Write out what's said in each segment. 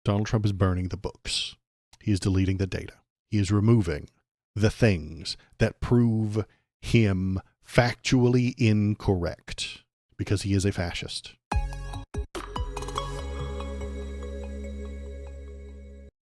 Donald Trump is burning the books. He is deleting the data. He is removing the things that prove him factually incorrect because he is a fascist.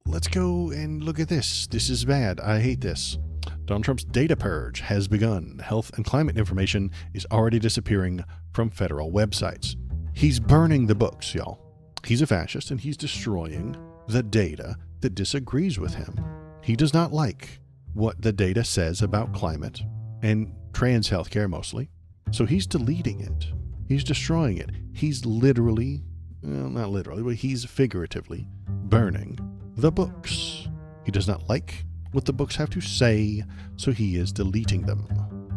Let's go and look at this. This is bad. I hate this. Donald Trump's data purge has begun. Health and climate information is already disappearing from federal websites. He's burning the books, y'all. He's a fascist and he's destroying the data that disagrees with him. He does not like what the data says about climate and trans healthcare mostly. So he's deleting it. He's destroying it. He's literally, well, not literally, but he's figuratively burning the books. He does not like what the books have to say, so he is deleting them.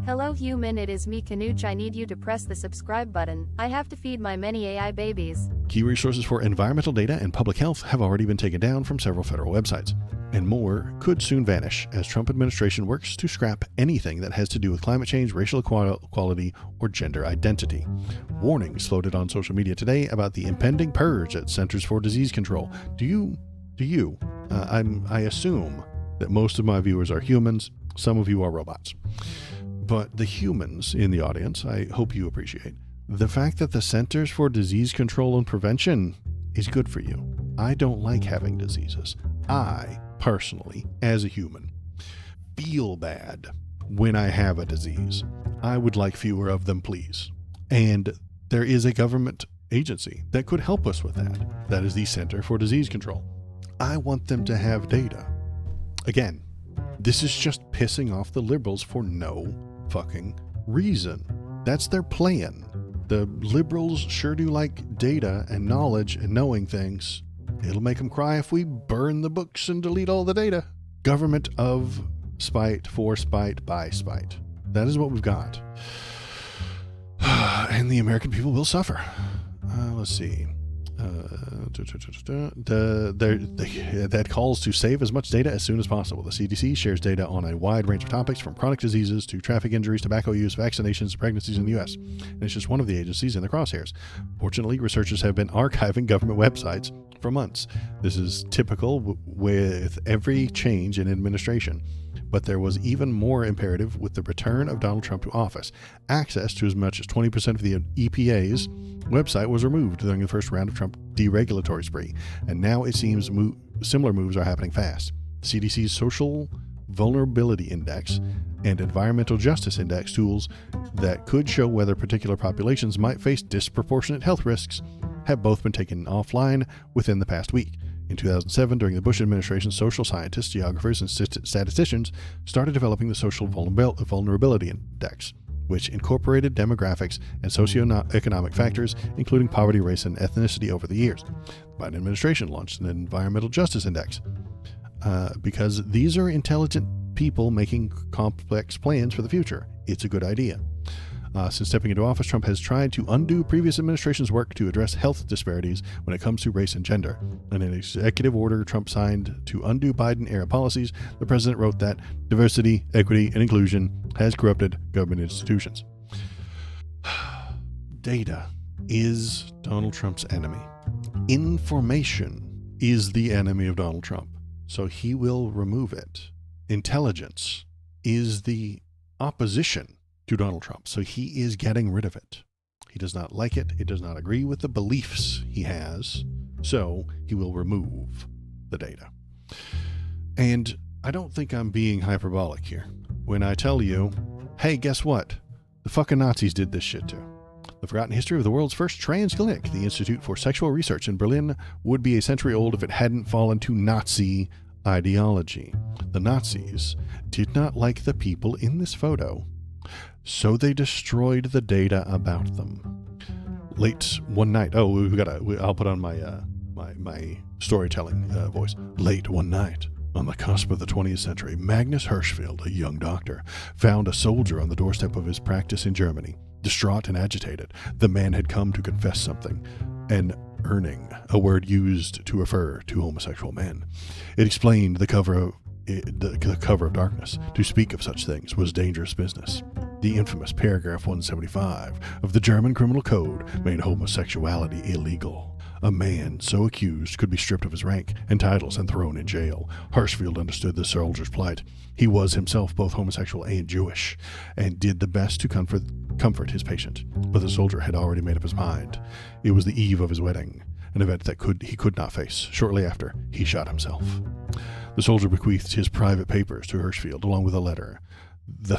Hello human, it is me Kanuch. I need you to press the subscribe button. I have to feed my many AI babies. Key resources for environmental data and public health have already been taken down from several federal websites, and more could soon vanish as Trump administration works to scrap anything that has to do with climate change, racial equality, or gender identity. Warnings floated on social media today about the impending purge at Centers for Disease Control. I assume that most of my viewers are humans. Some of you are robots. But the humans in the audience, I hope you appreciate the fact that the Centers for Disease Control and Prevention is good for you. I don't like having diseases. I, personally, as a human, feel bad when I have a disease. I would like fewer of them, please. And there is a government agency that could help us with that. That is the Center for Disease Control. I want them to have data. Again, this is just pissing off the liberals for no fucking reason. That's their plan. The liberals sure do like data and knowledge and knowing things. It'll make them cry if we burn the books and delete all the data. Government of spite, for spite, by spite. That is what we've got. And the American people will suffer. Let's see. That calls to save as much data as soon as possible. The CDC shares data on a wide range of topics, from chronic diseases to traffic injuries, tobacco use, vaccinations, to pregnancies in the U.S. And it's just one of the agencies in the crosshairs. Fortunately, researchers have been archiving government websites for months. This is typical with every change in administration. But there was even more imperative with the return of Donald Trump to office. Access to as much as 20% of the EPA's website was removed during the first round of Trump deregulatory spree, and now it seems similar moves are happening fast. The CDC's Social Vulnerability Index and Environmental Justice Index tools that could show whether particular populations might face disproportionate health risks have both been taken offline within the past week. In 2007, during the Bush administration, social scientists, geographers, and statisticians started developing the Social Vulnerability Index, which incorporated demographics and socioeconomic factors, including poverty, race, and ethnicity over the years. The Biden administration launched an Environmental Justice Index because these are intelligent people making complex plans for the future. It's a good idea. Since stepping into office, Trump has tried to undo previous administration's work to address health disparities when it comes to race and gender. In an executive order Trump signed to undo Biden-era policies, the president wrote that diversity, equity, and inclusion has corrupted government institutions. Data is Donald Trump's enemy. Information is the enemy of Donald Trump, so he will remove it. Intelligence is the opposition to Donald Trump, so he is getting rid of it. He does not like it. It does not agree with the beliefs he has, so he will remove the data. And I don't think I'm being hyperbolic here when I tell you, hey, guess what? The fucking Nazis did this shit too. The forgotten history of the world's first trans clinic, the Institute for Sexual Research in Berlin, would be a century old if it hadn't fallen to Nazi ideology. The Nazis did not like the people in this photo, so they destroyed the data about them. Late one night, I'll put on my storytelling voice. Late one night, on the cusp of the 20th century, Magnus Hirschfeld, a young doctor, found a soldier on the doorstep of his practice in Germany. Distraught and agitated, the man had come to confess something, an urning, a word used to refer to homosexual men. It explained the cover of darkness. To speak of such things was dangerous business. The infamous paragraph 175 of the German Criminal Code made homosexuality illegal. A man so accused could be stripped of his rank and titles and thrown in jail. Hirschfeld understood the soldier's plight. He was himself both homosexual and Jewish, and did the best to comfort his patient. But the soldier had already made up his mind. It was the eve of his wedding, an event that he could not face. Shortly after, he shot himself. The soldier bequeathed his private papers to Hirschfeld, along with a letter. The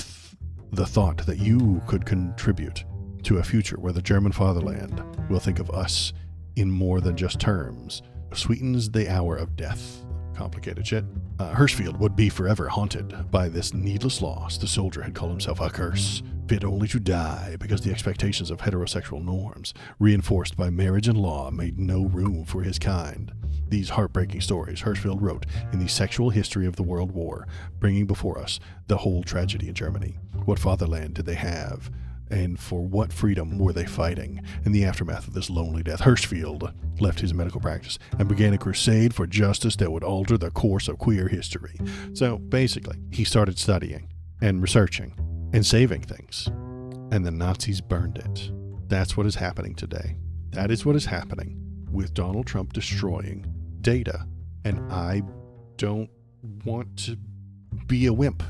thought that you could contribute to a future where the German fatherland will think of us in more than just terms sweetens the hour of death. Complicated shit. Hirschfeld would be forever haunted by this needless loss. The soldier had called himself a curse, fit only to die, because the expectations of heterosexual norms, reinforced by marriage and law, made no room for his kind. These heartbreaking stories Hirschfeld wrote in the sexual history of the World War, bringing before us the whole tragedy in Germany. What fatherland did they have? And for what freedom were they fighting? In the aftermath of this lonely death, Hirschfeld left his medical practice and began a crusade for justice that would alter the course of queer history. So basically, he started studying and researching and saving things, and the Nazis burned it. That's what is happening today. That is what is happening with Donald Trump destroying data. And I don't want to be a wimp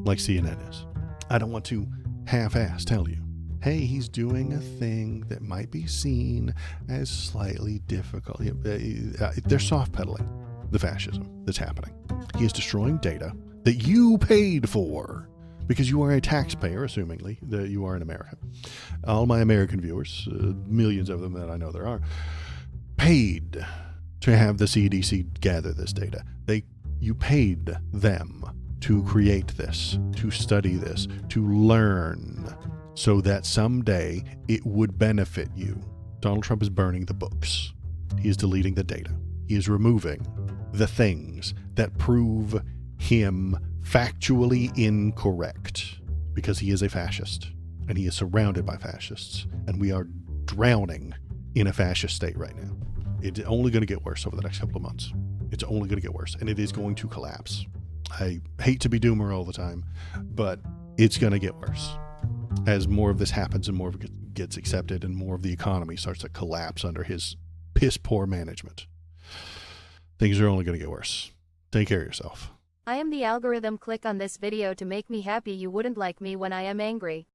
like CNN is. I don't want to half-ass tell you, hey, he's doing a thing that might be seen as slightly difficult. They're soft-pedaling the fascism that's happening. He is destroying data that you paid for because you are a taxpayer, assumingly that you are in America. All my American viewers, millions of them that I know there are, paid to have the CDC gather this data. You paid them to create this, to study this, to learn, so that someday it would benefit you. Donald Trump is burning the books. He is deleting the data. He is removing the things that prove him factually incorrect, because he is a fascist, and he is surrounded by fascists, and we are drowning in a fascist state right now. It's only going to get worse over the next couple of months. It's only going to get worse, and it is going to collapse. I hate to be doomer all the time, but it's going to get worse as more of this happens and more of it gets accepted and more of the economy starts to collapse under his piss poor management. Things are only going to get worse. Take care of yourself. I am the algorithm. Click on this video to make me happy. You wouldn't like me when I am angry.